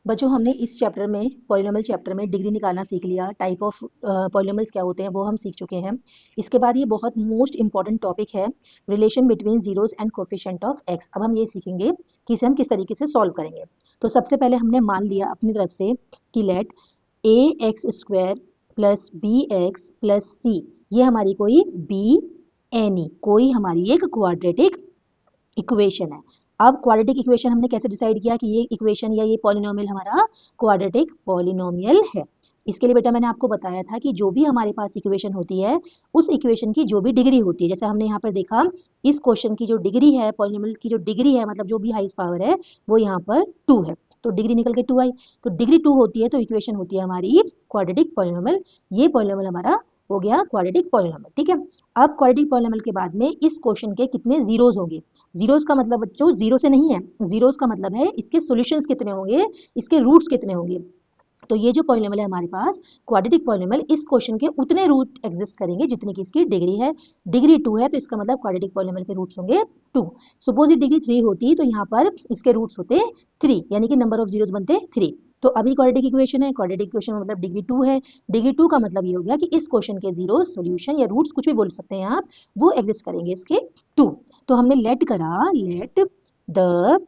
बच्चों हमने इस चैप्टर में पॉलिनोमियल चैप्टर में डिग्री निकालना सीख लिया। टाइप ऑफ पॉलिनोमियल्स क्या होते हैं वो हम सीख चुके हैं। इसके बाद ये बहुत मोस्ट इंपॉर्टेंट टॉपिक है, relation between zeros and coefficient of x. अब हम ये सीखेंगे कि इसे हम किस तरीके से सॉल्व करेंगे। तो सबसे पहले हमने मान लिया अपनी तरफ से कि let a x square plus b x plus c, ये हमारी कोई बी एनी कोई हमारी एक क्वाड्रेटिक इक्वेशन है। अब क्वाड्रेटिक इक्वेशन हमने कैसे डिसाइड किया कि ये इक्वेशन या ये पॉलिनोमियल हमारा क्वाड्रेटिक पॉलिनोमियल है। इसके लिए बेटा मैंने आपको बताया था कि जो भी हमारे पास इक्वेशन होती है उस इक्वेशन की जो भी डिग्री होती है, जैसे हमने यहाँ पर देखा इस क्वेश्चन की जो डिग्री है, पॉलिनोमियल की जो डिग्री है, मतलब जो भी हाईएस्ट पावर है वो यहाँ पर 2 है, तो डिग्री निकल के 2 आई। तो डिग्री 2 होती है तो इक्वेशन होती है हमारी क्वाड्रेटिक पॉलिनोमियल। ये पॉलिनोमियल हमारा हो गया क्वाड्रेटिक पॉलिनोमियल। ठीक है, अब क्वाड्रेटिक पॉलिनोमियल के बाद में इस क्वेश्चन के कितने जीरोस होंगे। जीरोस का मतलब बच्चों जीरो से नहीं है, जीरोस का मतलब है इसके सॉल्यूशंस कितने होंगे, इसके रूट्स कितने होंगे। तो ये जो पॉलिनोमियल है हमारे पास क्वाड्रेटिक पॉलिनोमियल, इस क्वेश्चन के उतने रूट एग्जिस्ट करेंगे जितनी की इसकी डिग्री है। डिग्री 2 है तो इसका मतलब क्वाड्रेटिक पॉलिनोमियल के रूट्स होंगे 2। सपोज ये डिग्री 3 होती तो यहाँ पर इसके रूट्स होते 3, यानी कि नंबर ऑफ जीरोस बनते 3। तो अभी क्वाड्रेटिक इक्वेशन है, क्वाड्रेटिक इक्वेशन में मतलब डिग्री 2 है। डिग्री 2 का मतलब ये हो गया कि इस क्वेश्चन के जीरो सॉल्यूशन या रूट्स कुछ भी बोल सकते हैं आप, वो एग्जिस्ट करेंगे इसके 2। तो हमने लेट करा, लेट द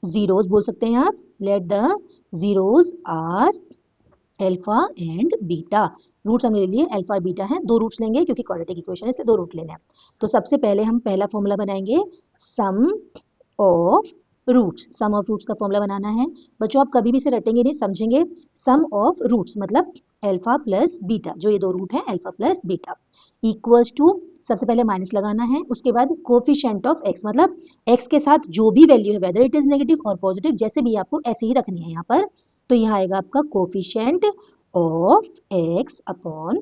जीरोस बोल सकते हैं आप, let the zeros are alpha and beta. Roots हमने ले लिए अल्फा बीटा है, दो रूट्स लेंगे क्योंकि क्वाड्रेटिक इक्वेशन है इसलिए दो रूट लेने हैं। तो सबसे पहले हम पहला फॉर्मूला बनाएंगे sum of roots. Sum of roots का फॉर्मूला बनाना है बच्चों, आप कभी भी इसे रटेंगे नहीं, समझेंगे। सम ऑफ रूट्स मतलब अल्फा प्लस बीटा, जो ये दो रूट है alpha plus beta, equals to सबसे पहले माइनस लगाना है, उसके बाद कोफिशिएंट ऑफ एक्स मतलब एक्स के साथ जो भी वैल्यू है, वेदर इट इज नेगेटिव और पॉजिटिव, जैसे भी आपको ऐसे ही रखनी है यहाँ पर। तो यहाँ आएगा आपका coefficient of x upon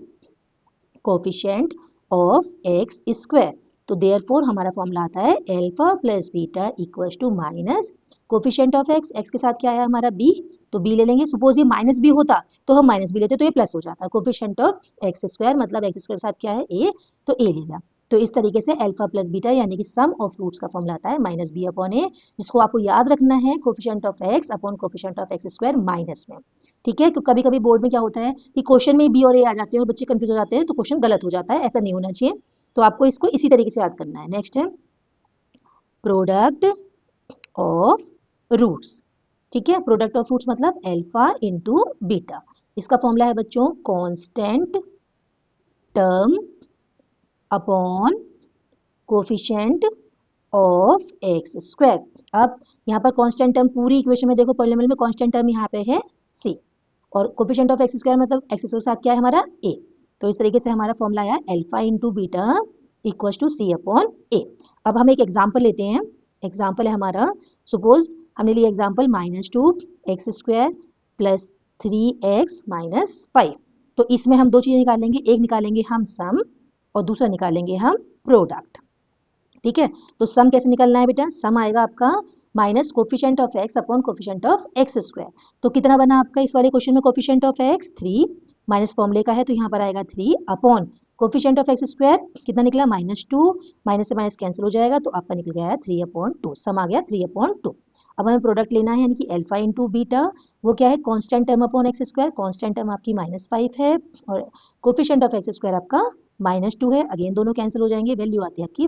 coefficient of x square. तो देयरफॉर हमारा फॉर्मूला आता है alpha plus beta equals to minus coefficient of x, x के साथ क्या आया हमारा बी, तो बी ले लेंगे। सपोज ये माइनस बी होता तो हम माइनस बी लेते तो ये प्लस हो जाता। कोफिशिएंट ऑफ एक्स स्क्वायर मतलब एक्स स्क्वायर के साथ क्या है ए, तो ए ले लिया। तो इस तरीके से अल्फा प्लस बीटा यानी कि सम ऑफ रूट्स का फॉर्मूला आता है माइनस बी अपॉन ए, जिसको आपको याद रखना है coefficient of x upon coefficient of x square minus में। ठीक है, क्योंकि कभी कभी बोर्ड में क्या होता है कि क्वेश्चन में बी और ए आ जाते हैं और बच्चे कंफ्यूज हो जाते हैं तो क्वेश्चन गलत हो जाता है, ऐसा नहीं होना चाहिए। तो आपको इसको इसी तरीके से याद करना है। नेक्स्ट है प्रोडक्ट ऑफ रूट्स। ठीक है, प्रोडक्ट ऑफ रूट्स मतलब अल्फा इंटू बीटा। इसका फॉर्मूला है बच्चों constant term upon coefficient of x square. अब यहाँ पर कांस्टेंट टर्म पूरी इक्वेशन में देखो, पॉलिनोमियल में कांस्टेंट टर्म यहाँ पे है सी, और कोफिशिएंट ऑफ एक्स स्क्वायर मतलब एक्स स्क्वायर के साथ क्या है हमारा ए। तो इस तरीके से हमारा फॉर्मूला आया alpha into beta equal to c upon a. अब हम एक एग्जांपल लेते हैं, एग्जांपल है हमारा, सपोज हमने लिया example -2x square plus 3x minus 5। तो इसमें हम दो चीजें निकालेंगे, एक निकालेंगे हम सम और दूसरा निकालेंगे हम प्रोडक्ट। ठीक है, तो सम कैसे निकलना है बेटा, सम आएगा आपका minus coefficient of x upon coefficient of x square. तो कितना बना आपका इस वाले क्वेश्चन में कोफिशिएंट ऑफ एक्स 3, माइनस फॉर्मूले का है तो यहाँ पर आएगा 3 upon coefficient of x square कितना निकला -2, माइनस से माइनस कैंसिल हो जाएगा तो आपका निकल गया है 3/2, सम आ गया 3/2। अब हमें प्रोडक्ट लेना है यानी कि अल्फा इंटू बीटा, वो क्या है constant term upon x square, constant term आपकी -5 है और कोफिशिएंट ऑफ एक्स स्क्वायर आपका -2 है, अगेन दोनों कैंसिल हो जाएंगे, वैल्यू आती है आपकी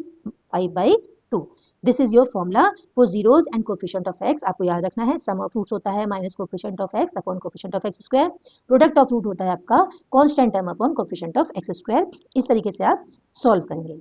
5/2। This is your formula for zeros and coefficient of x. आपको याद रखना है सम ऑफ रूट्स होता है minus coefficient of x upon coefficient of x square, product of root होता है आपका constant term upon coefficient of x square. इस तरीके से आप सॉल्व करेंगे।